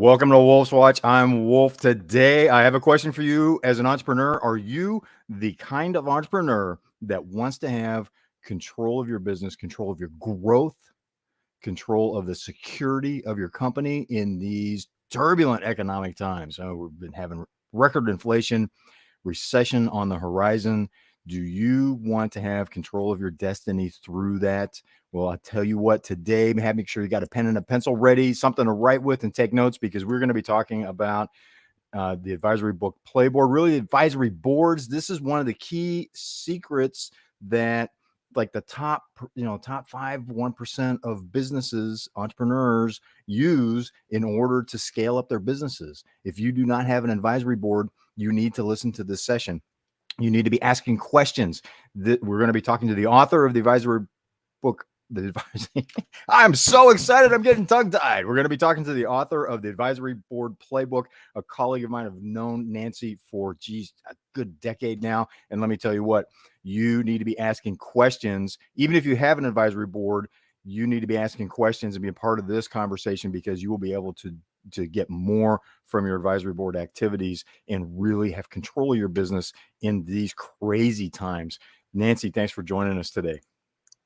Welcome to Wolf's Watch. I'm Wolf. Today, I have a question for you as an entrepreneur. Are you the kind of entrepreneur that wants to have control of your business, control of your growth, control of the security of your company in these turbulent economic times? We've been having record inflation, recession on the horizon. Do you want to have control of your destiny through that? Well, I'll tell you what, today, make sure you got a pen and a pencil ready, something to write with and take notes, because we're going to be talking about the advisory book playboard, really advisory boards. This is one of the key secrets that like the top 1% of businesses, entrepreneurs use in order to scale up their businesses. If you do not have an advisory board, you need to listen to this session. You need to be asking questions. That we're going to be talking to the author of the advisory book. I'm so excited. I'm getting tongue-tied. We're going to be talking to the author of the advisory board playbook, a colleague of mine. I've known Nancy for a good decade now. And let me tell you what, you need to be asking questions. Even if you have an advisory board, you need to be asking questions and be a part of this conversation, because you will be able to get more from your advisory board activities and really have control of your business in these crazy times. Nancy, thanks for joining us today.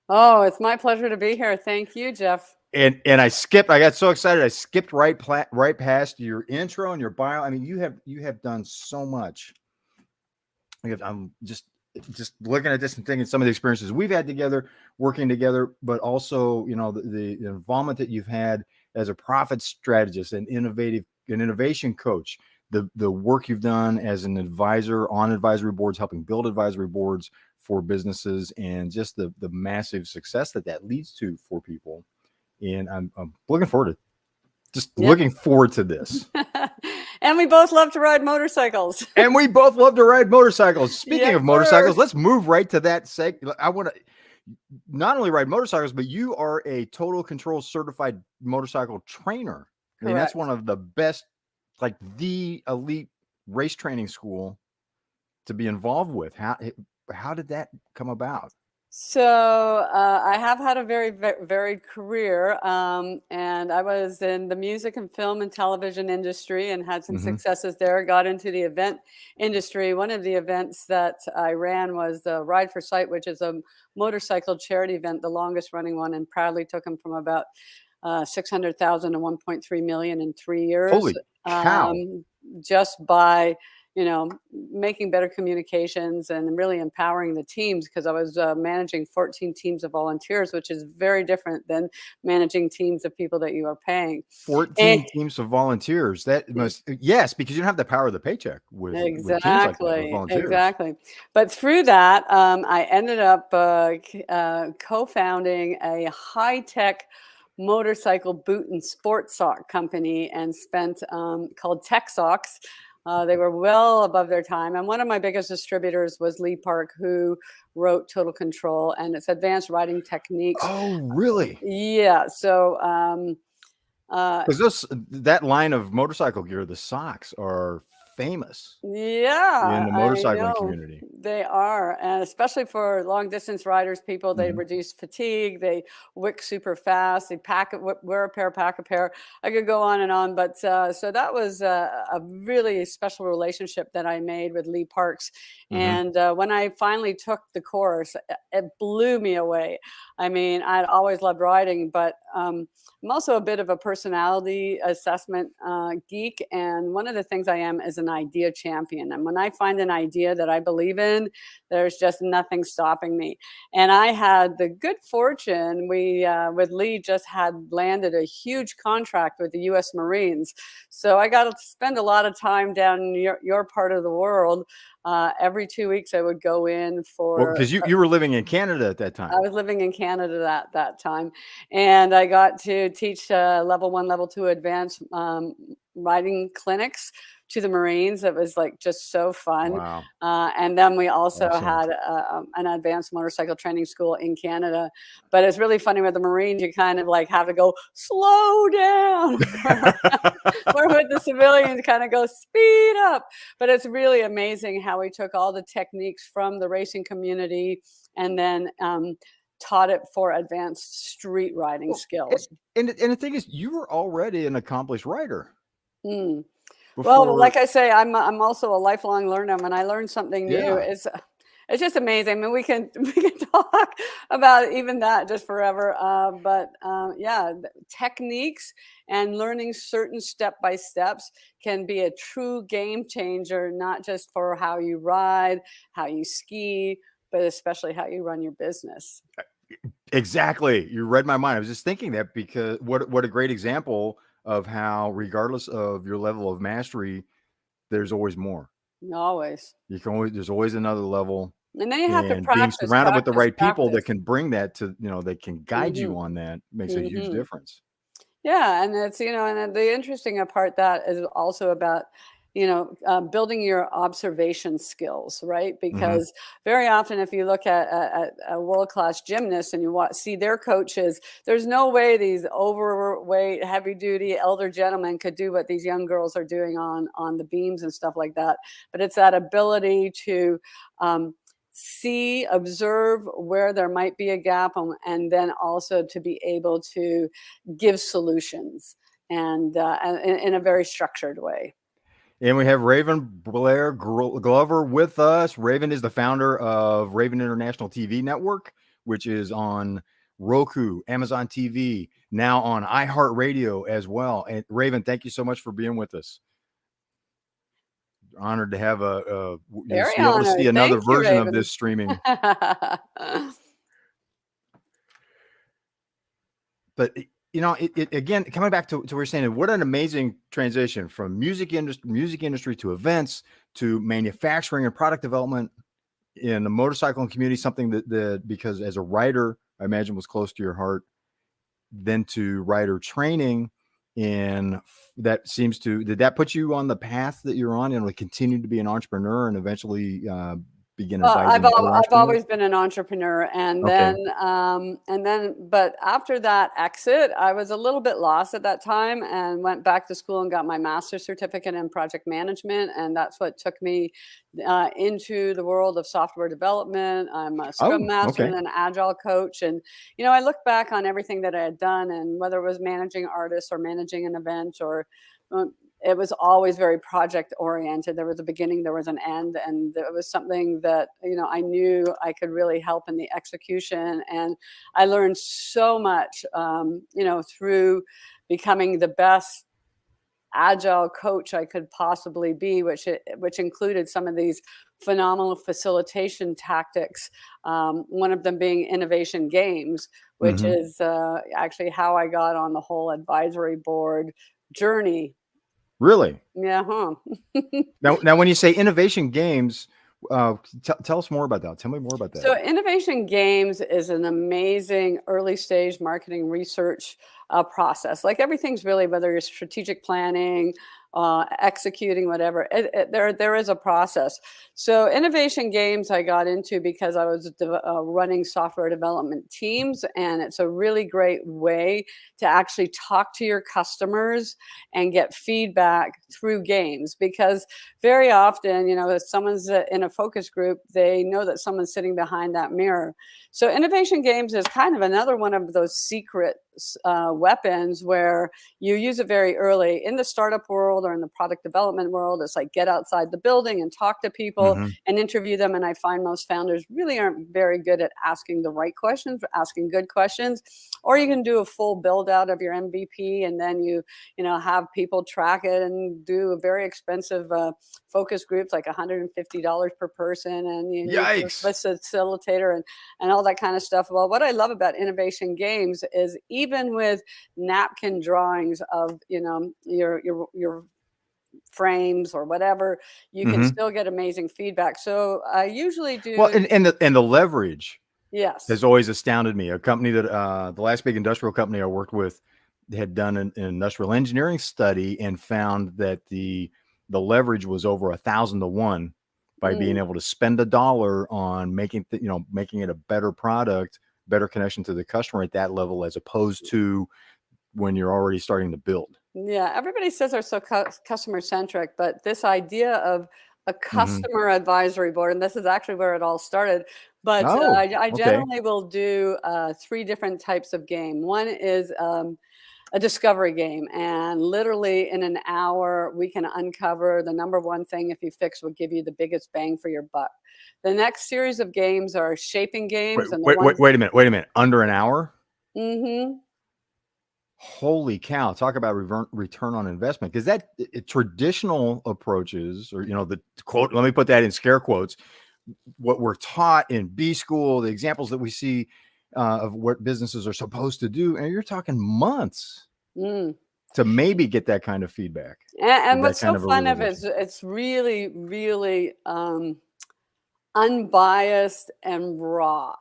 Oh, it's my pleasure to be here. Thank you, Jeff. And I got so excited. I skipped right past your intro and your bio. I mean, you have done so much. I'm just looking at this and thinking some of the experiences we've had together, working together, but also, the involvement that you've had as a profit strategist and innovation coach, the work you've done as an advisor on advisory boards, helping build advisory boards for businesses, and just the massive success that leads to for people. And I'm looking forward to this. And we both love to ride motorcycles. Speaking of motorcycles, let's move right to that segment. I want to not only ride motorcycles, but you are a Total Control certified motorcycle trainer. I mean, that's one of the best, like the elite race training school to be involved with. How did that come about? So I have had a very varied career, and I was in the music and film and television industry and had some successes there. Got into the event industry. One of the events that I ran was the Ride for Sight, which is a motorcycle charity event, the longest running one, and proudly took them from about 600,000 to 1.3 million in 3 years. Holy cow. Just by making better communications and really empowering the teams, because I was managing 14 teams of volunteers, which is very different than managing teams of people that you are paying. 14 teams of volunteers. That must, yes, because you don't have the power of the paycheck with teams like that, with volunteers. Exactly. But through that, I ended up co-founding a high-tech motorcycle boot and sports sock company, and spent called Tech Socks. They were well above their time. And one of my biggest distributors was Lee Park, who wrote Total Control and its advanced riding techniques. Oh, really? Yeah. So, because that line of motorcycle gear, the socks, are famous. Yeah, in the motorcycling community. They are, and especially for long distance riders, people, they reduce fatigue, they wick super fast, they wear a pair, pack a pair. I could go on, but so that was a really special relationship that I made with Lee Parks. And when I finally took the course, it blew me away. I mean, I'd always loved riding, but I'm also a bit of a personality assessment geek. And one of the things I am is an idea champion. And when I find an idea that I believe in, there's just nothing stopping me. And I had the good fortune, with Lee just had landed a huge contract with the U.S. Marines. So I got to spend a lot of time down in your part of the world. Every 2 weeks I would go in for... Because you were living in Canada at that time. I was living in Canada at that time. And I got to teach level 1, level 2 advanced riding clinics to the Marines. It was like just so fun. Wow. And then we also had an advanced motorcycle training school in Canada. But it's really funny with the Marines, you kind of like have to go slow down. Where with the civilians kind of go speed up. But it's really amazing how we took all the techniques from the racing community and then taught it for advanced street riding skills. And the thing is, you were already an accomplished rider. Mm. Well, before? like I say, I'm also a lifelong learner. When I learn something new, Yeah. it's just amazing. I mean, we can we can talk about even that just forever. But yeah, techniques and learning certain step by steps can be a true game changer, not just for how you ride, how you ski, but especially how you run your business. Exactly. You read my mind. I was just thinking that because what a great example of how regardless of your level of mastery, there's always more. Always. You can always There's always another level, And then you have to and being practice, surrounded with the practice, right people that practice. can bring that to, that can guide you Hmm. on that makes a huge Hmm. difference. Yeah, and it's, and then the interesting part that is also about, building your observation skills, right? Mhm. Because very often, if you look at a world-class gymnast and you see their coaches, there's no way these overweight, heavy-duty elder gentlemen could do what these young girls are doing on the beams and stuff like that. But it's that ability to um, see, observe where there might be a gap, and then also to be able to give solutions and in a very structured way. And we have Raven Blair Glover with us. Raven is the founder of Raven International TV Network, which is on Roku, Amazon TV, now on iHeartRadio as well. And Raven, thank you so much for being with us. Honored to have you'll Very be able to see honored. another Thank you, version of Raven. this streaming. But again, coming back to what we're saying, what an amazing transition from music industry to events to manufacturing and product development in the motorcycling community, something that because as a writer, I imagine was close to your heart, then to writer training. And that seems to, did that put you on the path that you're on and continue to be an entrepreneur and eventually begin advising other I've entrepreneurs? always been an entrepreneur, Okay. but after that exit, I was a little bit lost at that time, and went back to school and got my master's certificate in project management, and that's what took me into the world of software development. I'm a Scrum Oh, master okay. and an Agile coach, and I look back on everything that I had done, and whether it was managing artists or managing an event or uh, it was always very project oriented. There was a beginning, there was an end, and it was something that I knew I could really help in the execution. And I learned so much, through becoming the best agile coach I could possibly be, which included some of these phenomenal facilitation tactics. One of them being innovation games, which Hmm. is actually how I got on the whole advisory board journey. Really? Yeah, huh. Now, when you say innovation games, tell us more about that. Tell me more about that. So, Innovation Games is an amazing early stage marketing research process. Like everything's really, whether you're strategic planning, executing, whatever, there is a process. So, Innovation Games I got into because I was running software development teams, and it's a really great way to actually talk to your customers and get feedback through games. Because very often, if someone's in a focus group, they know that someone's sitting behind that mirror. So innovation games is kind of another one of those secret weapons where you use it very early in the startup world or in the product development world. It's like get outside the building and talk to people Hmm. and interview them. And I find most founders really aren't very good at asking the right questions, asking good questions. Or you can do a full build out of your MVP, and then have people track it and do a very expensive focus groups, like $150 per person, and you need a Yikes. facilitator and all that kind of stuff. Well, what I love about innovation games is even with napkin drawings of your frames or whatever, you can Hmm. still get amazing feedback. So I usually Well, do. and the leverage has Yes. always astounded me. A company that the last big industrial company I worked with had done an industrial engineering study and found that the leverage was over 1,000 to 1 by being Mm. able to spend $1 on making it a better product, better connection to the customer at that level, as opposed to when you're already starting to build. Yeah, everybody says they're so customer centric, but this idea of a Hmm. customer advisory board, and this is actually where it all started. But Oh, I okay. generally will do three different types of game. One is a discovery game. And literally in an hour, we can uncover the number one thing if you fix will give you the biggest bang for your buck. The next series of games are shaping games, and the ones. Wait a minute. Wait a minute. Under an hour? Mm-hmm. Holy cow! Talk about return on investment, because that traditional approaches, or the quote. Let me put that in scare quotes. What we're taught in B school, the examples that we see of what businesses are supposed to do, and you're talking months to maybe get that kind of feedback, And that what's so kind of a fun of it is realization. it's really, really unbiased and raw.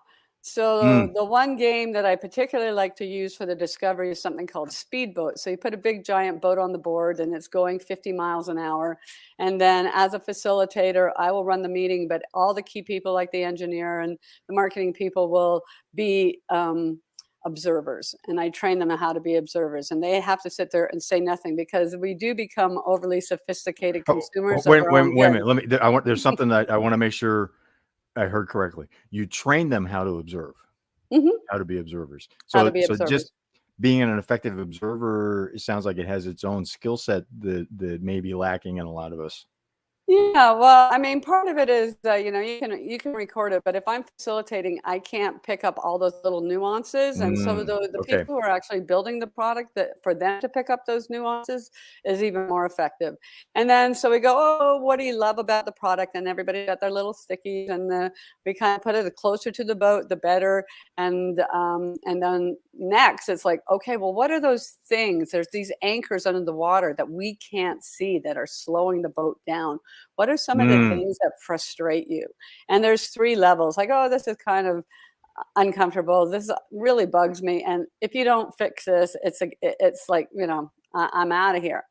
So Mm. the one game that I particularly like to use for the discovery is something called speedboat. So you put a big giant boat on the board and it's going 50 miles an hour. And then as a facilitator, I will run the meeting, but all the key people like the engineer and the marketing people will be observers. And I train them on how to be observers. And they have to sit there and say nothing, because we do become overly sophisticated consumers of our own Wait a good. minute. There's something that I want to make sure I heard correctly. You train them how to observe, Hmm. how to be observers. How to So, be observers. just being an effective observer, it sounds like it has its own skill set that may be lacking in a lot of us. Yeah, well, I mean, part of it is you can record it, but if I'm facilitating, I can't pick up all those little nuances, and so the Okay. people who are actually building the product, that for them to pick up those nuances is even more effective. And then so we go, oh, what do you love about the product? And everybody got their little stickies, and we kind of put it closer to the boat, the better. And then next, it's like, okay, well, what are those things? There's these anchors under the water that we can't see that are slowing the boat down. What are some of the Mm. things that frustrate you? And there's 3 levels, like, oh, this is kind of uncomfortable. This really bugs me. And if you don't fix this, it's like, I'm out of here.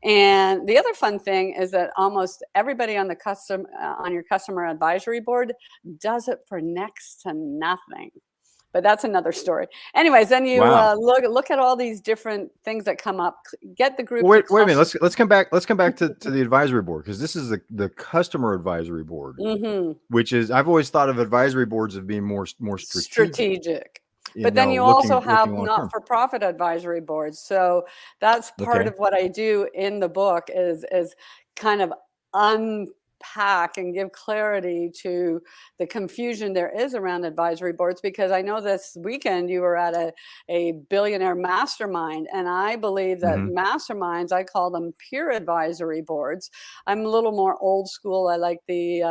And the other fun thing is that almost everybody on on your customer advisory board does it for next to nothing. But that's another story. Anyways, then you Wow. look at all these different things that come up. Get the group Well, to wait a minute. cluster. Let's come back. Let's come back to the advisory board, because this is the customer advisory board, Hmm. which is, I've always thought of advisory boards as being more strategic. Strategic. But then you also have Looking long term. not-for-profit advisory boards. So that's part Okay. of what I do in the book is kind of unpack and give clarity to the confusion there is around advisory boards, because I know this weekend you were at a billionaire mastermind, and I believe that Hmm. masterminds, I call them peer advisory boards. I'm a little more old school. I like the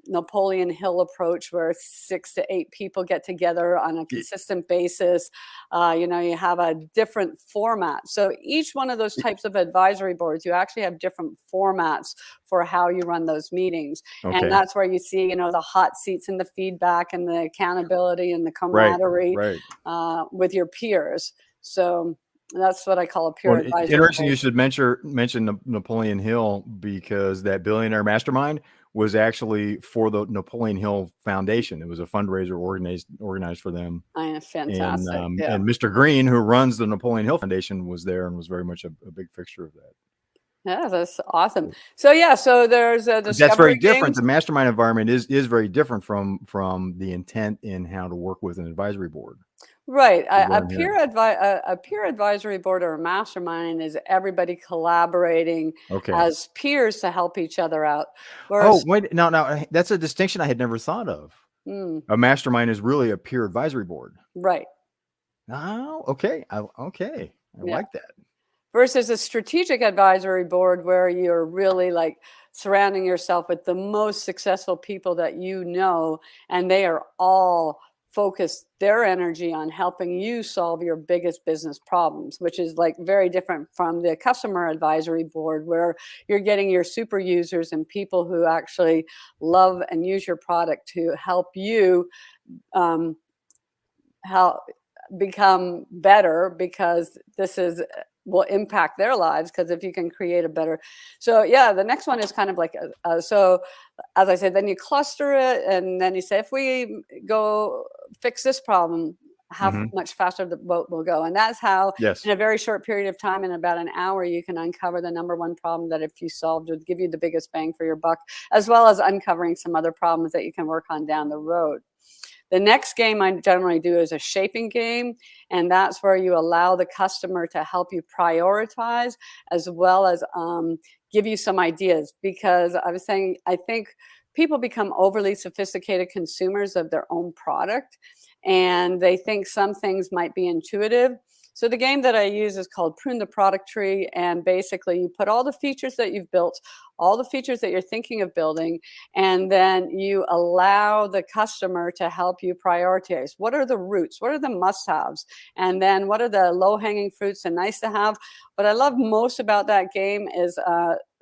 Napoleon Hill approach, where 6 to 8 people get together on a consistent basis. You have a different format. So each one of those types of advisory boards, you actually have different formats for how you run those meetings. And Okay. that's where you see, the hot seats and the feedback and the accountability and the Right. camaraderie Right. with your peers. So that's what I call a peer Well, advisory interesting board. you should mention Napoleon Hill, because that billionaire mastermind was actually for the Napoleon Hill Foundation. It was a fundraiser organized for them. Fantastic. Yeah. And Mr. Green, who runs the Napoleon Hill Foundation, was there and was very much a big fixture of that. Yeah, that's awesome. So yeah, so there's a But that's very discovery different. games. The mastermind environment is very different from the intent in how to work with an advisory board, Right. is what I'm hearing. A peer advisory board or a mastermind is everybody collaborating Okay. as peers to help each other out. Oh, Whereas, wait, no, that's a distinction I had never thought of. mm, A mastermind is really a peer advisory board. right. Oh, okay. Okay. I Yeah. like that. Versus a strategic advisory board where you're really like surrounding yourself with the most successful people that you know, and they are all focused their energy on helping you solve your biggest business problems, which is like very different from the customer advisory board, where you're getting your super users and people who actually love and use your product to help you um, how become better, because this is will impact their lives, because if you can create a better. So yeah, the next one is kind of like so as I said, then you cluster it, and then you say, if we go fix this problem, how Hmm. much faster the boat will go. And that's how in Yes. a very short period of time, in about an hour, you can uncover the number one problem that if you solved would give you the biggest bang for your buck, as well as uncovering some other problems that you can work on down the road. The next game I generally do is a shaping game, and that's where you allow the customer to help you prioritize as well as give you some ideas. Because I was saying, I think people become overly sophisticated consumers of their own product, and they think some things might be intuitive. So the game that I use is called Prune the Product Tree, and basically you put all the features that you've built, all the features that you're thinking of building, and then you allow the customer to help you prioritize. What are the roots? What are the must-haves? And then what are the low-hanging fruits and nice to have? What I love most about that game is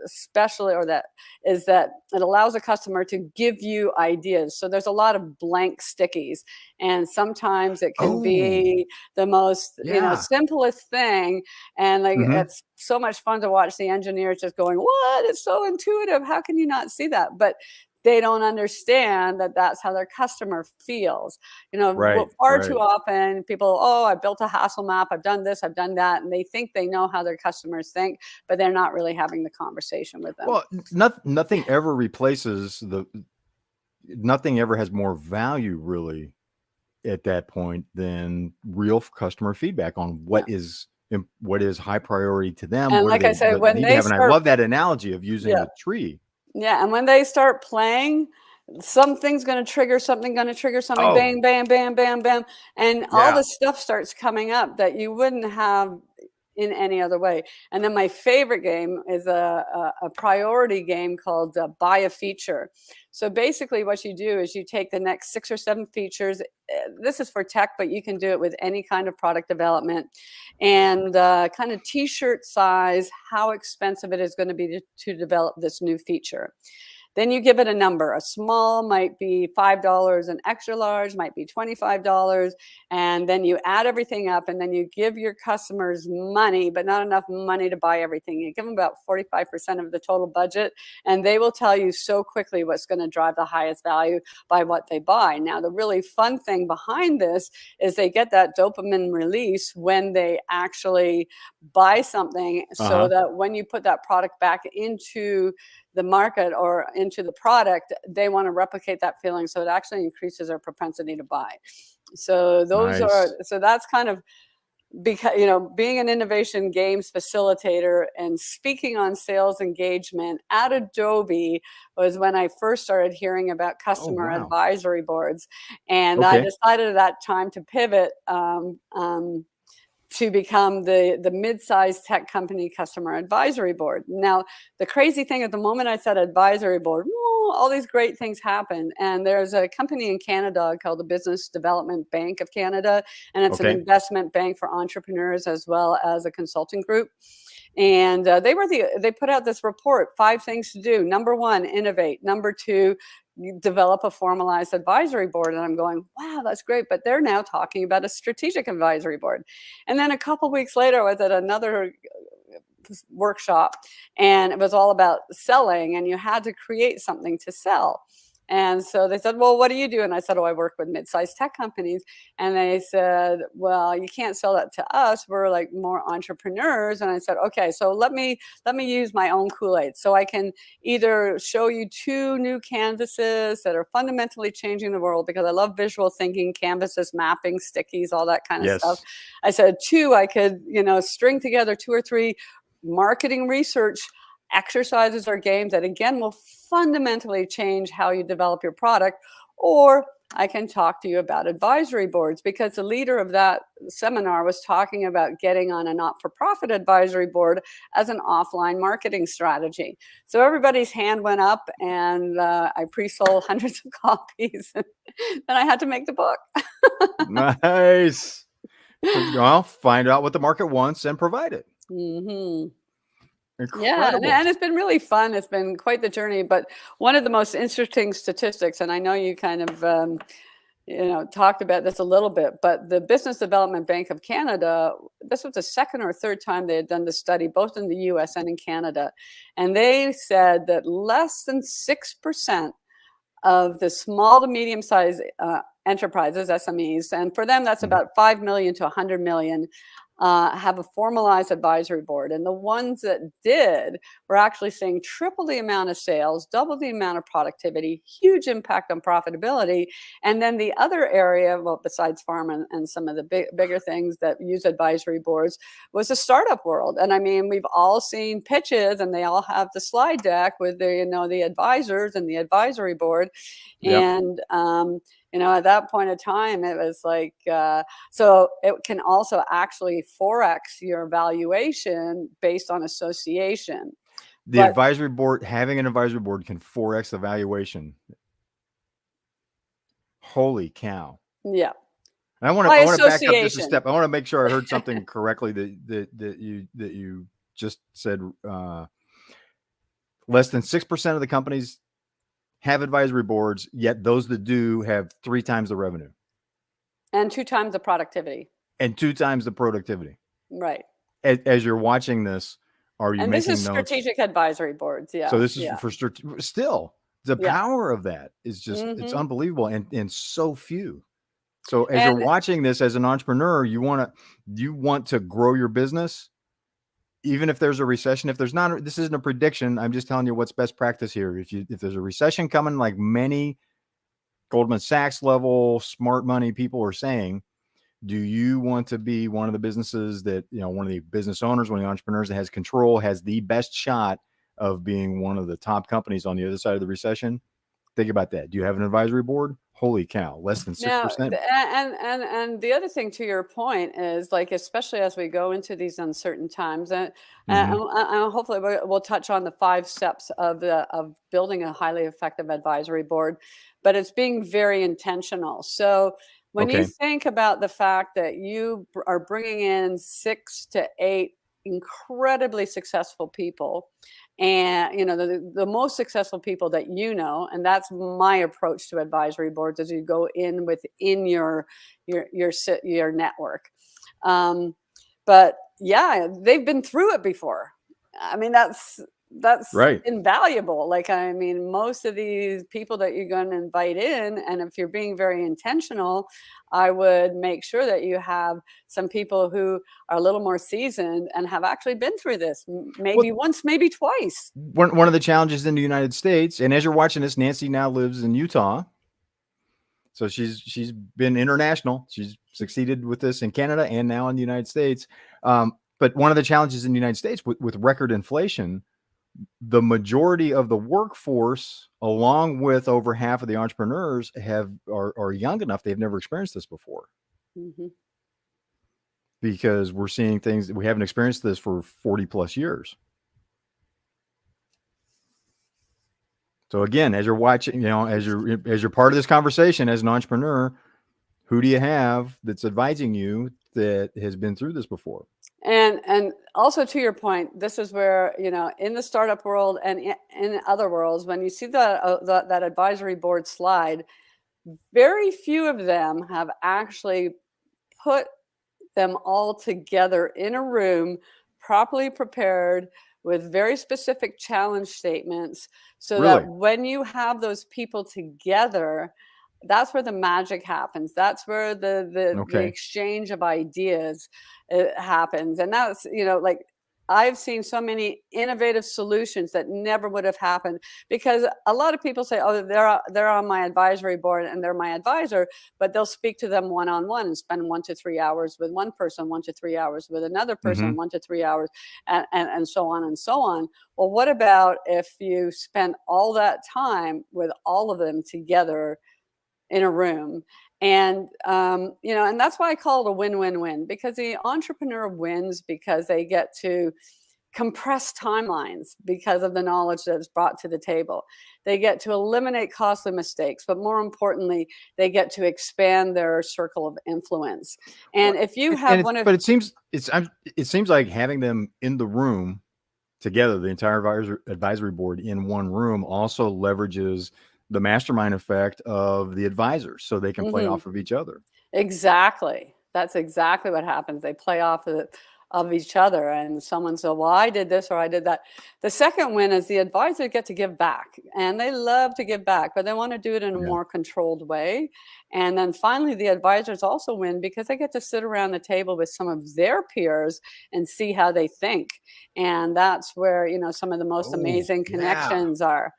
especially or that is that it allows a customer to give you ideas. So there's a lot of blank stickies, and sometimes it can Oh, be the most, yeah. simplest thing, and like Hmm. it's so much fun to watch the engineers just going, what, it's so intuitive, how can you not see that? But they don't understand that that's how their customer feels. Right, Far too right. often people, oh, I built a hassle map, I've done this, I've done that, and they think they know how their customers think, but they're not really having the conversation with them. Well, nothing ever replaces the. Nothing ever has more value really at that point than real customer feedback on Yeah. what is high priority to them. And What do like I said, what they when need to they have? And I start, love that analogy of using yeah, the tree. yeah, and when they start playing, something's going to trigger something, going to trigger something, Oh, bang, bam, bam, bam, bam, and all yeah. this stuff starts coming up that you wouldn't have in any other way. And then my favorite game is a priority game called Buy a Feature. So basically, what you do is you take the next 6 or 7 features. This is for tech, but you can do it with any kind of product development, and kind of T-shirt size, how expensive it is going to be to develop this new feature. Then you give it a number. A small might be $5, an extra large might be $25. And then you add everything up, and then you give your customers money, but not enough money to buy everything. You give them about 45% of the total budget, and they will tell you so quickly what's going to drive the highest value by what they buy. Now, the really fun thing behind this is they get that dopamine release when they actually buy something, Uh so huh. that when you put that product back into the market or into the product, they want to replicate that feeling. So it actually increases their propensity to buy. Nice. So that's kind of, because being an innovation games facilitator and speaking on sales engagement at Adobe was when I first started hearing about Oh customer wow. advisory boards, and I Okay. decided at that time to pivot to become the mid-sized tech company customer advisory board. Now, the crazy thing, at the moment I said advisory board, all these great things happen. And there's a company in Canada called the Business Development Bank of Canada, and it's an Okay. investment bank for entrepreneurs as well as a consulting group. And they put out this report, 5 things to do. Number 1, innovate. Number 2, develop a formalized advisory board. And I'm going, wow, that's great. But they're now talking about a strategic advisory board. And then a couple weeks later, I was at another workshop, and it was all about selling, and you had to create something to sell. And so they said, well, what do you do? And I said, oh, I work with mid-sized tech companies. And they said, well, you can't sell that to us, we're like more entrepreneurs. And I said, okay, so let me use my own Kool-Aid. So I can either show you 2 new canvases that are fundamentally changing the world, because I love visual thinking, canvases, mapping, stickies, all that kind of stuff. Yes. I said, 2, I could string together 2 or 3 marketing research exercises or games that, again, will fundamentally change how you develop your product. Or I can talk to you about advisory boards, because the leader of that seminar was talking about getting on a not-for-profit advisory board as an offline marketing strategy. So everybody's hand went up, and I pre-sold hundreds of copies. Then I had to make the book. Nice. Well, find out what the market wants and provide it. Hmm. Yeah, Incredible. and it's been really fun. It's been quite the journey. But one of the most interesting statistics, and I know you kind of talked about this a little bit, but the Business Development Bank of Canada, this was the second or third time they had done the study, both in the US and in Canada. And they said that less than 6% of the small to medium sized enterprises, SMEs, and for them that's Mhm. about 5 million to 100 million, have a formalized advisory board. And the ones that did we're actually seeing triple the amount of sales, double the amount of productivity, huge impact on profitability. And then the other area, well, besides pharma and some of the bigger things that use advisory boards, was the startup world. And I mean, we've all seen pitches, and they all have the slide deck with the, the advisors and the advisory board. Yep. And at that point of time, it was like, so it can also actually forex your valuation based on association. The advisory board, having an advisory board can 4x the valuation. Holy cow. Yeah. And I want to back up just a step. I want to make sure I heard something correctly that you just said. Less than 6% of the companies have advisory boards, yet those that do have 3 times the revenue. And 2 times the productivity. And 2 times the productivity. Right. As you're watching this, are you making notes? And this is strategic advisory boards. Yeah. So this is for still the power of that is just, it's unbelievable. And so few. So as you're watching this as an entrepreneur, you want to grow your business, even if there's a recession. If there's not, this isn't a prediction. I'm just telling you what's best practice here. If there's a recession coming, like many Goldman Sachs level smart money people are saying, do you want to be one of the businesses that, one of the business owners, one of the entrepreneurs that has control, has the best shot of being one of the top companies on the other side of the recession? Think about that. Do you have an advisory board? Holy cow, less than 6%. And the other thing, to your point, is like, especially as we go into these uncertain times, and hopefully we'll touch on the 5 steps of building a highly effective advisory board, but it's being very intentional. So when you think about the fact that you are bringing in 6 to 8 incredibly successful people, and the most successful people that and that's my approach to advisory boards, as you go in within your network. But yeah, they've been through it before. I mean, that's right. Invaluable. Like, I mean, most of these people that you're going to invite in, and if you're being very intentional, I would make sure that you have some people who are a little more seasoned and have actually been through this, maybe once, maybe twice. One of the challenges in the United States, and as you're watching this, Nancy now lives in Utah. So she's been international. She's succeeded with this in Canada and now in the United States. But one of the challenges in the United States with record inflation, the majority of the workforce, along with over half of the entrepreneurs, are young enough, they've never experienced this before. Because we're seeing things that we haven't experienced this for 40 plus years. So again, as you're watching, as you're part of this conversation as an entrepreneur, who do you have that's advising you that has been through this before? And also, to your point, this is where, in the startup world and in other worlds, when you see that advisory board slide, very few of them have actually put them all together in a room, properly prepared, with very specific challenge statements, so that when you have those people together, that's where the magic happens. That's where the exchange of ideas happens. And that's, like, I've seen so many innovative solutions that never would have happened, because a lot of people say, oh, they're on my advisory board and they're my advisor, but they'll speak to them one-on-one and spend 1 to 3 hours with one person, 1 to 3 hours with another person, 1 to 3 hours, and so on and so on. Well, what about if you spend all that time with all of them together in a room? And, and that's why I call it a win-win-win, because the entrepreneur wins because they get to compress timelines because of the knowledge that is brought to the table. They get to eliminate costly mistakes, but more importantly, they get to expand their circle of influence. And if you have but it seems like having them in the room together, the entire advisory board in one room, also leverages the mastermind effect of the advisors, so they can play off of each other. Exactly. That's exactly what happens. They play off of each other. And someone said, well, I did this or I did that. The second win is the advisor get to give back, and they love to give back, but they want to do it in a Yeah. more controlled way. And then finally, the advisors also win because they get to sit around the table with some of their peers and see how they think. And that's where, some of the most Oh, amazing yeah. connections are.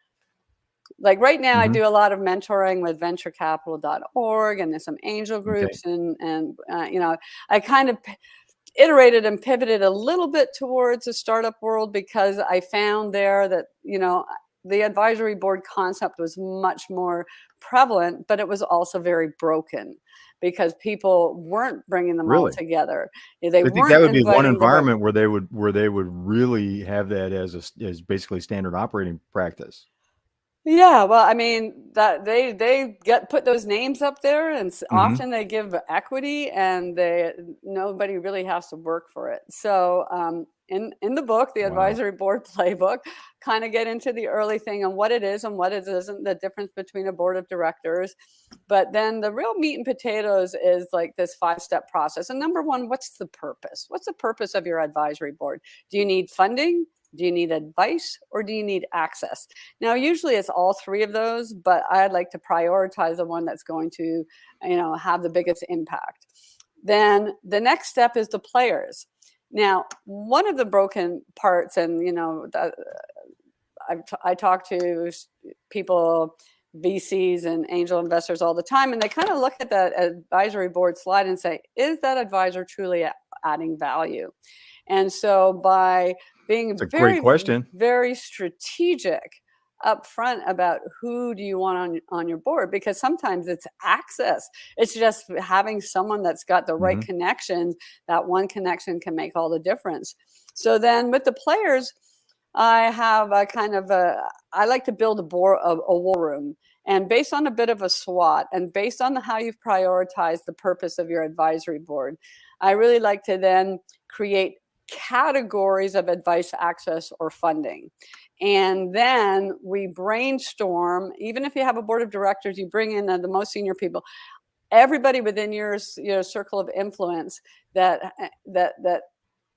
Like right now, I Mhm. do a lot of mentoring with venturecapital.org and there's some angel Okay. groups. I kind of iterated and pivoted a little bit towards the startup world because I found there that, the advisory board concept was much more prevalent, but it was also very broken because people weren't bringing them all Really? together. They I think that weren't would be one inviting the right. environment where they would really have that as basically standard operating practice. Yeah, well, I mean that they get put those names up there, and Mhm. often they give equity, and nobody really has to work for it. So, in the book, the Wow. advisory board playbook, kind of get into the early thing and what it is and what it isn't, the difference between a board of directors. But then the real meat and potatoes is like this 5-step process. And number one, what's the purpose? What's the purpose of your advisory board? Do you need funding? Do you need advice, or do you need access? Now, usually it's all three of those, but I'd like to prioritize the one that's going to, have the biggest impact. Then the next step is the players. Now, one of the broken parts, and I talk to people, VCs and angel investors all the time, and they kind of look at that advisory board slide and say, is that advisor truly adding value? And so by It's a being great very, question. very strategic upfront about who do you want on your board, because sometimes it's access. It's just having someone that's got the right Mhm. connections. That one connection can make all the difference. So then with the players, I have a kind of I like to build a war room. And based on a bit of a SWOT and based on how you've prioritized the purpose of your advisory board, I really like to then create categories of advice, access, or funding. And then we brainstorm. Even if you have a board of directors, you bring in the most senior people, everybody within your circle of influence that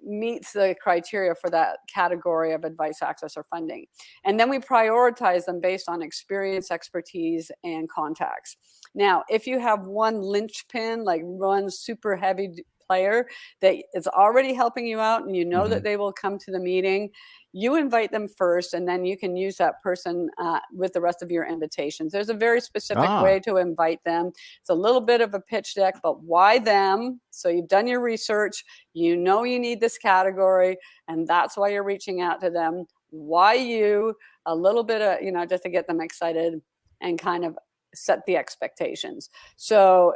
meets the criteria for that category of advice, access, or funding. And then we prioritize them based on experience, expertise, and contacts. Now, if you have one linchpin, like one super heavy player that is already helping you out and you know that Mhm. they will come to the meeting, you invite them first, and then you can use that person with the rest of your invitations. There's a very specific Ah. way to invite them. It's a little bit of a pitch deck, but why them? So you've done your research, you know you need this category, and that's why you're reaching out to them. Why you? A little bit of, just to get them excited and kind of set the expectations. So,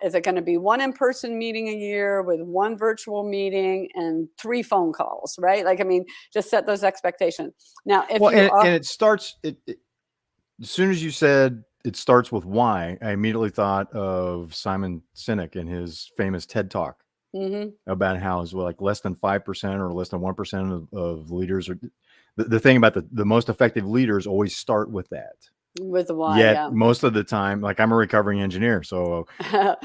is it going to be one in-person meeting a year with one virtual meeting and 3 phone calls, right? Like, I mean, just set those expectations. Now, if Well, you and are, it starts as soon as you said it starts with why, I immediately thought of Simon Sinek and his famous TED Talk mm-hmm, about how it's like less than 5% or less than 1% of leaders are the thing about the most effective leaders always start with that. with the why, Yet yeah. most of the time, like I'm a recovering engineer, so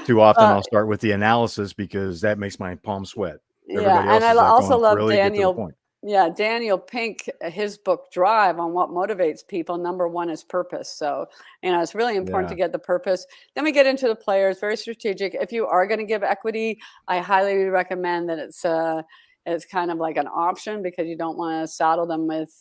too often uh, I'll start with the analysis because that makes my palms sweat. Yeah, Everybody and else I is like also going, love really get to the Daniel. point. Yeah, Daniel Pink, his book Drive on what motivates people. Number one is purpose. So, it's really important to Yeah. get the purpose. Then we get into the players, very strategic. If you are going to give equity, I highly recommend that it's kind of like an option because you don't want to saddle them with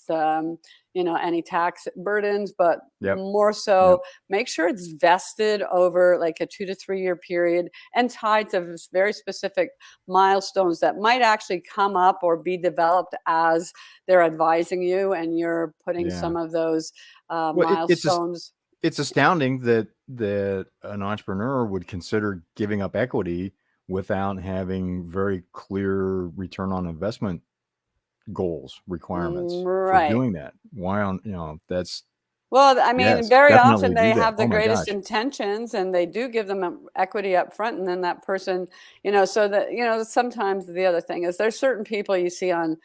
any tax burdens, but Yep. more Yep. so make sure it's vested over like a 2 to 3 year period and tied to very specific milestones that might actually come up or be developed as they're advising you and you're putting Yeah. some of those Well, milestones. it's astounding that an entrepreneur would consider giving up equity without having very clear return on investment goals, requirements for Right. doing that. Why on, that's Well, I mean, yes, very definitely often do they that. have the Oh my greatest gosh. intentions and they do give them equity up front. And then that person, so that, sometimes the other thing is there's certain people you see on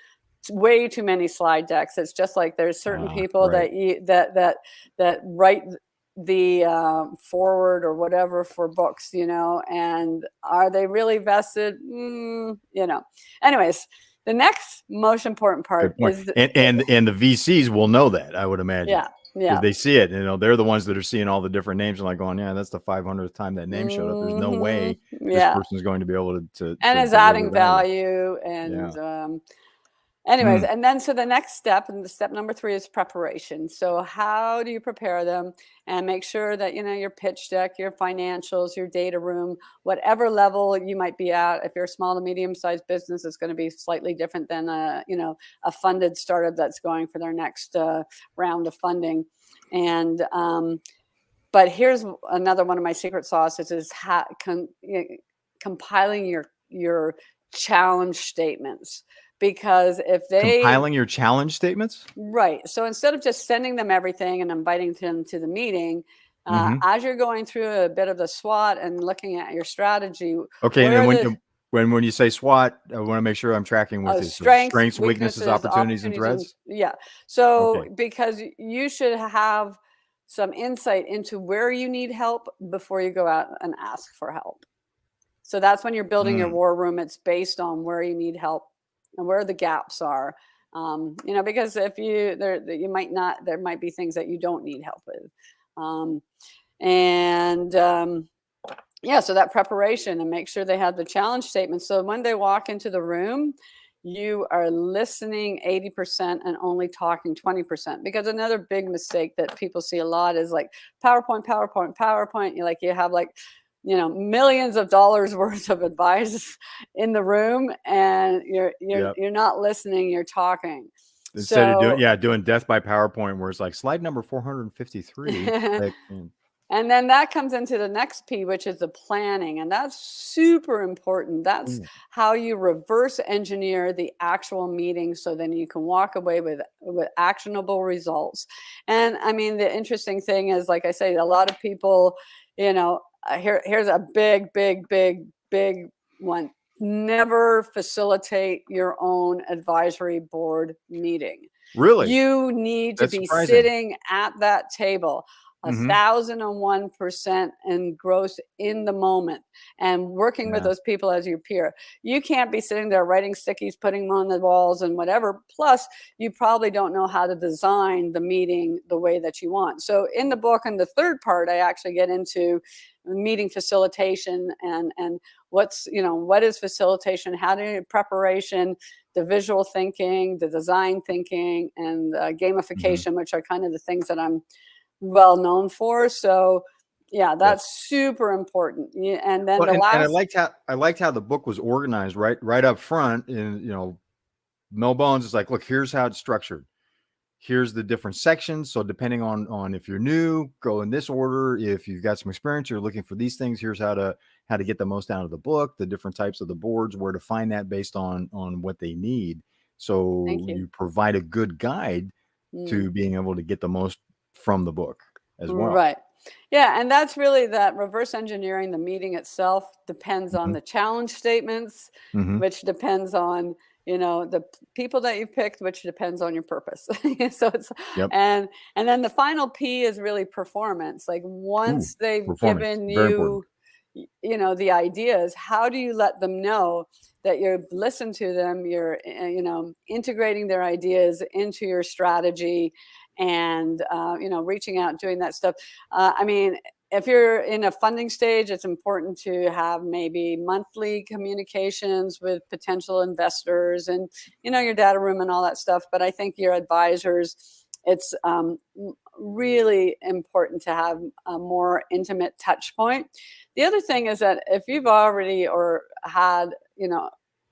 way too many slide decks. It's just like there's certain people Right. that write. the forward or whatever for books, and are they really vested? Anyways, the next most important part Good point. is And the VCs will know that, I would imagine. yeah, Because they see it, they're the ones that are seeing all the different names and like going, yeah, that's the 500th time that name showed up. There's no way this person's going to be able to and is deliver adding value. Yeah. Anyways, and then so the next step, and the step number 3 is preparation. So how do you prepare them and make sure that your pitch deck, your financials, your data room, whatever level you might be at. If you're a small to medium-sized business, it's going to be slightly different than a funded startup that's going for their next round of funding. And but here's another one of my secret sauces is compiling your challenge statements. Because if they compiling your challenge statements, right? So instead of just sending them everything and inviting them to the meeting, as you're going through a bit of the SWOT and looking at your strategy, okay. And then when you say SWOT, I want to make sure I'm tracking with you. Strengths, weaknesses, opportunities, and threats. Yeah. So because you should have some insight into where you need help before you go out and ask for help. So that's when you're building your war room. It's based on where you need help and where the gaps are, because if there might be things that you don't need help with, so that preparation and make sure they have the challenge statement. So when they walk into the room, you are listening 80% and only talking 20%. Because another big mistake that people see a lot is like PowerPoint. You have millions of dollars worth of advice in the room, and you're not listening, you're talking. Instead of doing death by PowerPoint, where it's like slide number 453. And then that comes into the next P, which is the planning. And that's super important. That's how you reverse engineer the actual meeting. So then you can walk away with actionable results. And I mean, the interesting thing is, like I say, a lot of people, here's a big one. Never facilitate your own advisory board meeting. Really? You need to be sitting at that table 1,001% engrossed in the moment and working with those people as your peer. You can't be sitting there writing stickies, putting them on the walls and whatever. Plus, you probably don't know how to design the meeting the way that you want. So in the book, in the third part, I actually get into meeting facilitation and what is facilitation, how do preparation, the visual thinking, the design thinking, and gamification, which are kind of the things that I'm well known for. So that's super important. And then and I liked how the book was organized right up front. And Mel Bones is like, look, here's how it's structured. Here's the different sections. So depending on if you're new, go in this order. If you've got some experience, you're looking for these things. Here's how to get the most out of the book, the different types of the boards, where to find that based on what they need. So you provide a good guide to being able to get the most from the book as well. Right. Yeah. And that's really that reverse engineering the meeting itself depends on the challenge statements, which depends on, the people that you picked, which depends on your purpose. So it's, and then the final P is really performance. Like once they've given you, the ideas, how do you let them know that you've listened to them, you're, integrating their ideas into your strategy and, reaching out and doing that stuff. I mean, if you're in a funding stage, it's important to have maybe monthly communications with potential investors and, your data room and all that stuff. But I think your advisors, it's really important to have a more intimate touch point. The other thing is that if you've already had,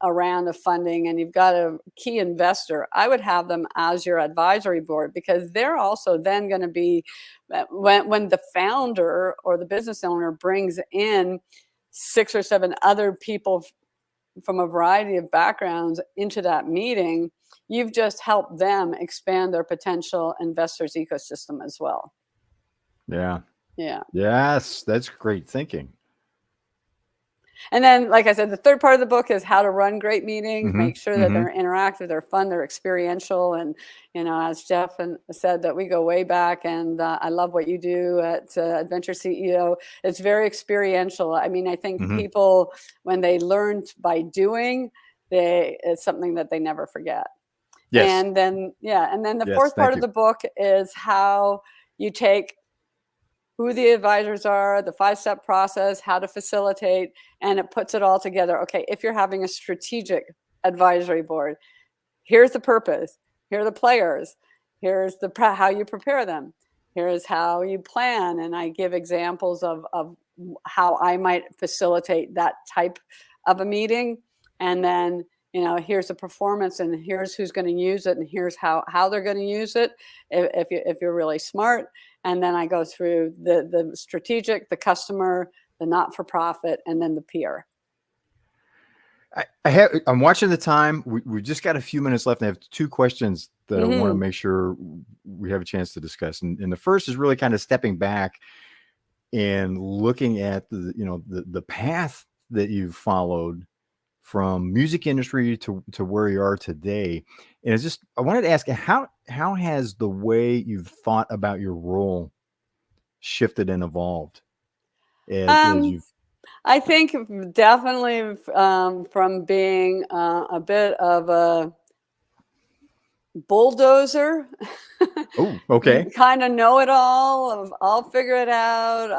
a round of funding and you've got a key investor, I would have them as your advisory board, because they're also then going to be, when the founder or the business owner brings in 6 or 7 other people from a variety of backgrounds into that meeting, you've just helped them expand their potential investors ecosystem as well. Yeah. Yeah. Yes, that's great thinking. And then, like I said, the third part of the book is how to run great meetings, Mm-hmm. make sure that Mm-hmm. they're interactive, they're fun, they're experiential. And, as Jeff said, that we go way back. And I love what you do at Adventure CEO. It's very experiential. I mean, I think Mm-hmm. people, when they learn by doing, it's something that they never forget. Yes. And then, and then the Yes. fourth part Thank of you. the book is how you take who the advisors are, the 5-step process, how to facilitate, and it puts it all together. Okay, if you're having a strategic advisory board, here's the purpose, here are the players, here's how you prepare them, here's how you plan, and I give examples of how I might facilitate that type of a meeting, and then here's the performance, and here's who's going to use it, and here's how they're going to use it if you're really smart. And then I go through the strategic, the customer, the not-for-profit, and then the peer. I'm watching the time. We've just got a few minutes left. And I have two questions that I want to make sure we have a chance to discuss. And the first is really kind of stepping back and looking at the path that you've followed from music industry to where you are today. And I wanted to ask, how has the way you've thought about your role shifted and evolved as you've I think definitely from being a bit of a bulldozer, Oh, okay. kind of know it all of I'll figure it out.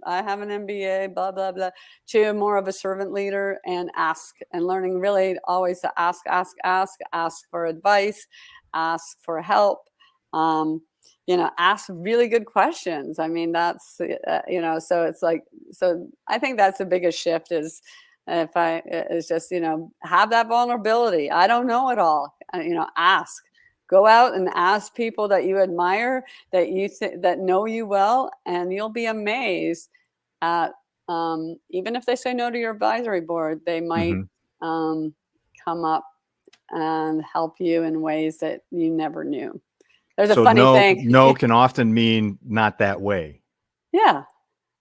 I have an MBA, blah blah blah, to more of a servant leader and ask and learning really always to ask for advice, ask for help. Ask really good questions. I mean, that's so it's like, so I think that's the biggest shift is just have that vulnerability. I don't know it all. Ask. Go out and ask people that you admire, that that know you well, and you'll be amazed at even if they say no to your advisory board, they might come up and help you in ways that you never knew. There's a So funny thing. no can often mean not that way, Yeah.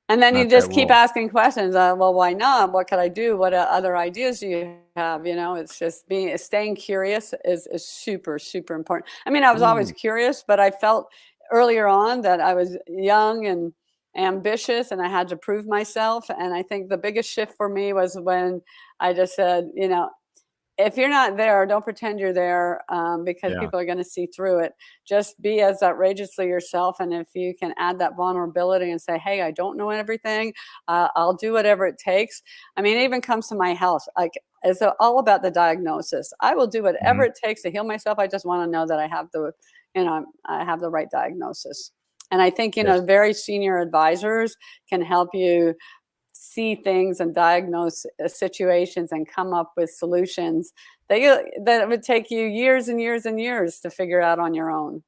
And then you not that just keep role. asking questions. Well, why not? What could I do? What other ideas do you have? It's just staying curious is super, super important. I mean, I was always Ooh. curious, but I felt earlier on that I was young and ambitious and I had to prove myself. And I think the biggest shift for me was when I just said, if you're not there, don't pretend you're there, because Yeah. people are going to see through it. Just be as outrageously yourself. And if you can add that vulnerability and say, hey, I don't know everything, I'll do whatever it takes. I mean, it even comes to my health. Like, it's all about the diagnosis. I will do whatever it takes to heal myself. I just want to know that I have I have the right diagnosis. And I think, Yes. very senior advisors can help you see things and diagnose situations and come up with solutions that would take you years and years and years to figure out on your own.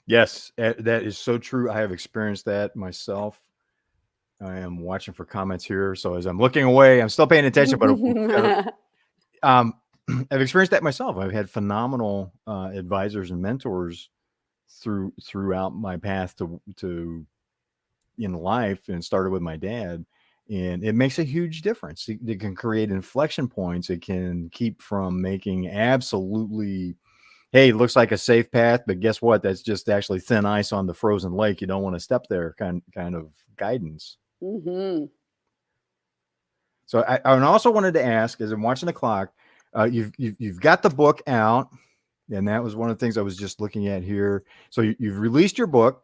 Yes, that is so true. I have experienced that myself. I am watching for comments here, so as I'm looking away, I'm still paying attention. But um, I've experienced that myself. I've had phenomenal advisors and mentors throughout my path to in life, and started with my dad. And it makes a huge difference. It can create inflection points. It can keep from making absolutely, hey, looks like a safe path, but guess what? That's just actually thin ice on the frozen lake. You don't want to step there kind of guidance. So I also wanted to ask, as I'm watching the clock, you've got the book out, and that was one of the things I was just looking at here. So you've released your book.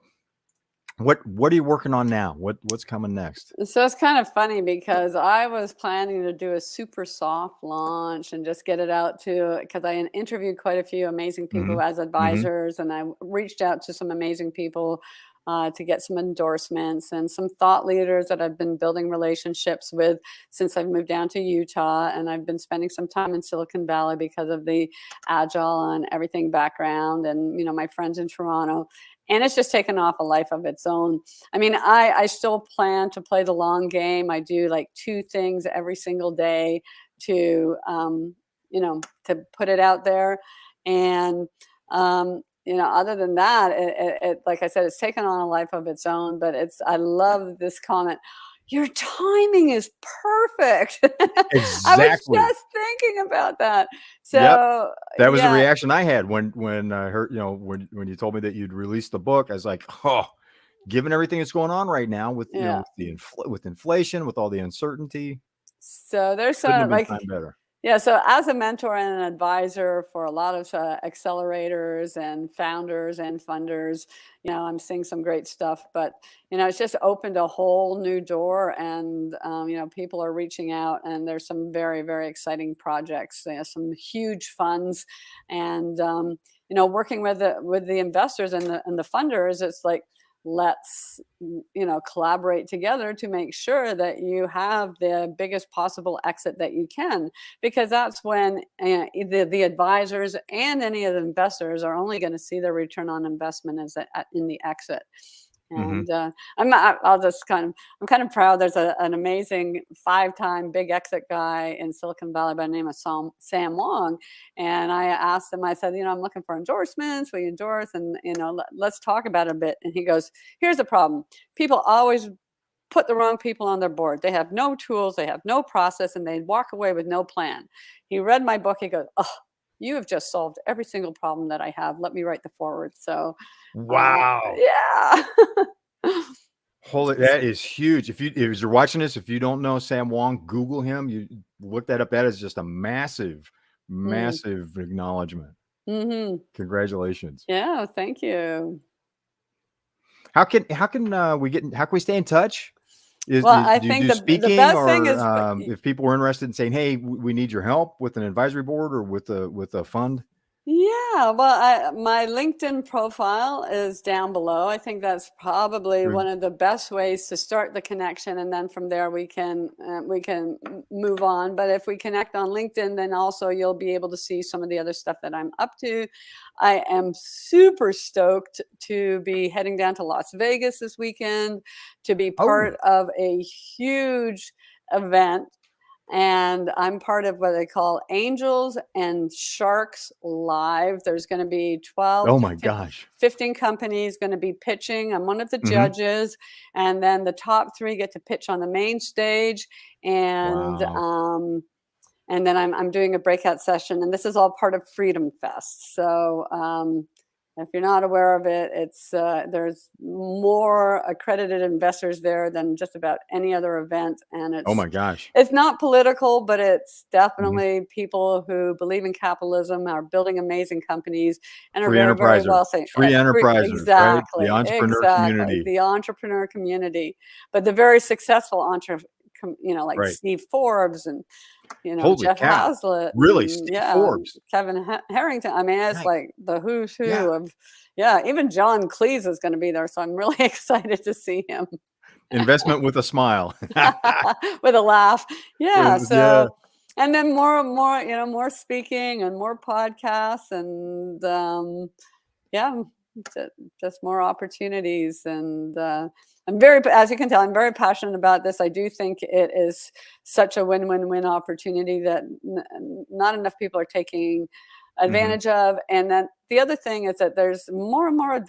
What are you working on now? What's coming next? So it's kind of funny because I was planning to do a super soft launch and just get it out because I interviewed quite a few amazing people as Mm-hmm. advisors, and I reached out to some amazing people to get some endorsements and some thought leaders that I've been building relationships with since I've moved down to Utah, and I've been spending some time in Silicon Valley because of the agile and everything background, and my friends in Toronto. And it's just taken off a life of its own. I mean, I still plan to play the long game. I do like 2 things every single day to, to put it out there. And, other than that, like I said, it's taken on a life of its own. But I love this comment. your timing is perfect. I was Exactly. just thinking about that. Yep. So That was the yeah, reaction I had when I heard, when you told me that you'd released the book. I was like, oh, given everything that's going on right now with, yeah. with inflation, with all the uncertainty, So there's couldn't some have been like timed better. yeah, so as a mentor and an advisor for a lot of accelerators and founders and funders, I'm seeing some great stuff, but it's just opened a whole new door, and people are reaching out, and there's some very, very exciting projects. There's some huge funds, and working with the investors and the funders, it's like let's collaborate together to make sure that you have the biggest possible exit that you can, because that's when the advisors and any of the investors are only going to see their return on investment in the exit. Hmm. And I'm kind of proud. There's an amazing 5-time big exit guy in Silicon Valley by the name of Sam Wong, and I asked him. I said, I'm looking for endorsements. Will you endorse? And let's talk about it a bit. And he goes, "Here's the problem. People always put the wrong people on their board. They have no tools, they have no process, and they walk away with no plan." He read my book. He goes, "Oh, you have just solved every single problem that I have. Let me write the forward." So, Wow. yeah. Holy, that is huge. If you're watching this, if you don't know Sam Wong, Google him. You look that up. That is just a massive, Mm. massive acknowledgement. Hmm. Congratulations. Yeah, thank you. How can we stay in touch? Well, I Do you think do the speaking, best thing or is if people were interested in saying, "Hey, we need your help with an advisory board or with a fund"? yeah, well, my LinkedIn profile is down below. I think that's probably one Good. of the best ways to start the connection, and then from there we can move on. But if we connect on LinkedIn, then also you'll be able to see some of the other stuff that I'm up to. I am super stoked to be heading down to Las Vegas this weekend to be Oh, part of a huge event, and I'm part of what they call Angels and Sharks Live. There's going to be 12 oh to my gosh. 15 companies going to be pitching. I'm one of the Hmm. judges, and then the top 3 get to pitch on the main stage, and Wow. then I'm doing a breakout session, and this is all part of Freedom Fest. So if you're not aware of it, it's there's more accredited investors there than just about any other event, and Oh it's my gosh. it's not political, but it's Hmm. definitely people who believe in capitalism, are building amazing companies, and are Free very, very enterprisers. wealthy. Free enterprisers, right? The Exactly, entrepreneur exactly. community. The entrepreneur community, but the very successful like Right. Steve Forbes and Holy Jeff cow. Hazlitt Really? and Steve yeah, Forbes. Kevin Harrington. I mean, it's Right. like the who's Yeah. who of yeah. Even John Cleese is going to be there, so I'm really excited to see him. Investment with a smile. With a laugh. Yeah, Yeah. so and then more, more speaking and more podcasts and yeah, ju just more opportunities, and as you can tell, I'm very passionate about this. I do think it is such a win-win-win opportunity that not enough people are taking Hmm. advantage of. And then the other thing is that there's more and more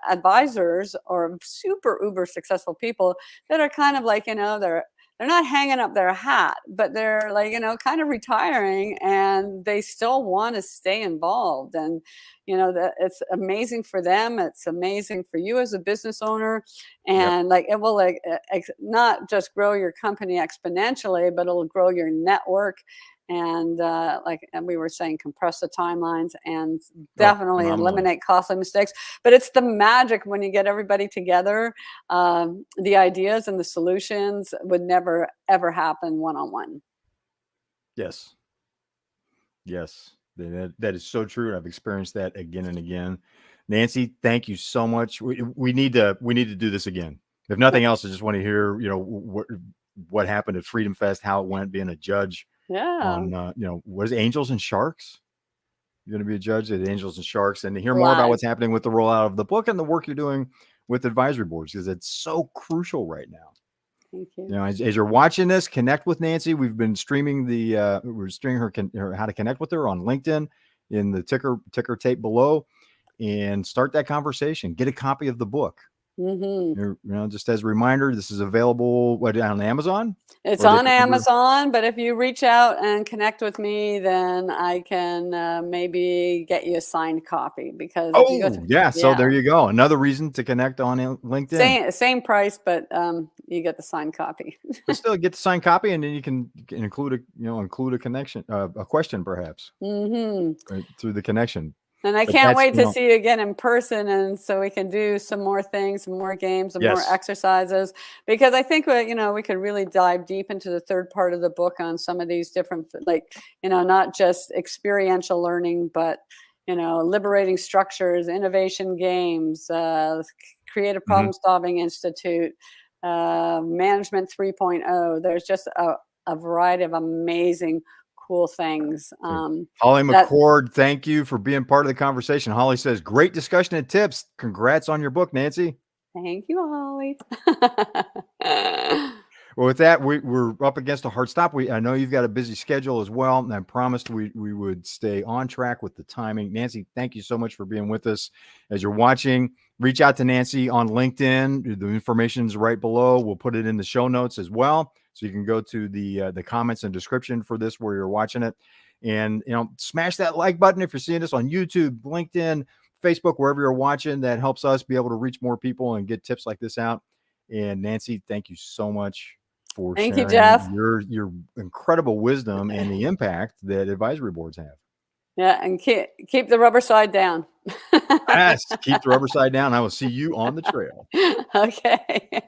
advisors or super uber successful people that are kind of like, they're not hanging up their hat, but they're like, kind of retiring, and they still want to stay involved. And that it's amazing for them, it's amazing for you as a business owner, Yep. and like it will like not just grow your company exponentially, but it'll grow your network, and and we were saying, compress the timelines and Oh, definitely phenomenally. eliminate costly mistakes. But it's the magic when you get everybody together. The ideas and the solutions would never ever happen one on one. Yes. Yes. That is so true. I've experienced that again and again. Nancy, thank you so much. We need to do this again. If nothing else, I just want to hear, what happened at Freedom Fest, how it went being a judge Yeah, on, what is it, Angels and Sharks? You're going to be a judge at Angels and Sharks, and to hear more about live. what's happening with the rollout of the book and the work you're doing with advisory boards, because it's so crucial right now. Thank you. As you're watching this, connect with Nancy. We've been streaming we're streaming her how to connect with her on LinkedIn in the ticker tape below, and start that conversation. Get a copy of the book. Just as a reminder, this is available on Amazon? It's Or they on can order? Amazon, but if you reach out and connect with me, then I can maybe get you a signed copy, because if you go Oh, to, yeah. So there yeah, you go. Another reason to connect on LinkedIn. same price, but you get the signed copy. But still get the signed copy, and then you can include a connection, a question perhaps, Hmm. through the connection. And I But can't that's wait to see you again in person, and so we can do some more things, some more games, some more yes. exercises, because I think we could really dive deep into the third part of the book on some of these different, like, not just experiential learning, but liberating structures, innovation games, creative Mhm. problem solving institute, management 3.0. There's just a variety of amazing, cool things. Okay. Holly That McCord, thank you for being part of the conversation. Holly says, great discussion and tips. Congrats on your book, Nancy. Thank you, Holly. Well, with that, we're up against a hard stop. I know you've got a busy schedule as well, and I promised we would stay on track with the timing. Nancy, thank you so much for being with us. As you're watching, reach out to Nancy on LinkedIn. The information is right below. We'll put it in the show notes as well, so you can go to the comments and description for this where you're watching it, and smash that like button if you're seeing this on YouTube, LinkedIn, Facebook, wherever you're watching. That helps us be able to reach more people and get tips like this out. And Nancy, thank you so much for Thank you, sharing Jeff. your incredible wisdom and the impact that advisory boards have. Yeah, and keep the rubber side down. Yes, keep the rubber side down. I will see you on the trail. Okay.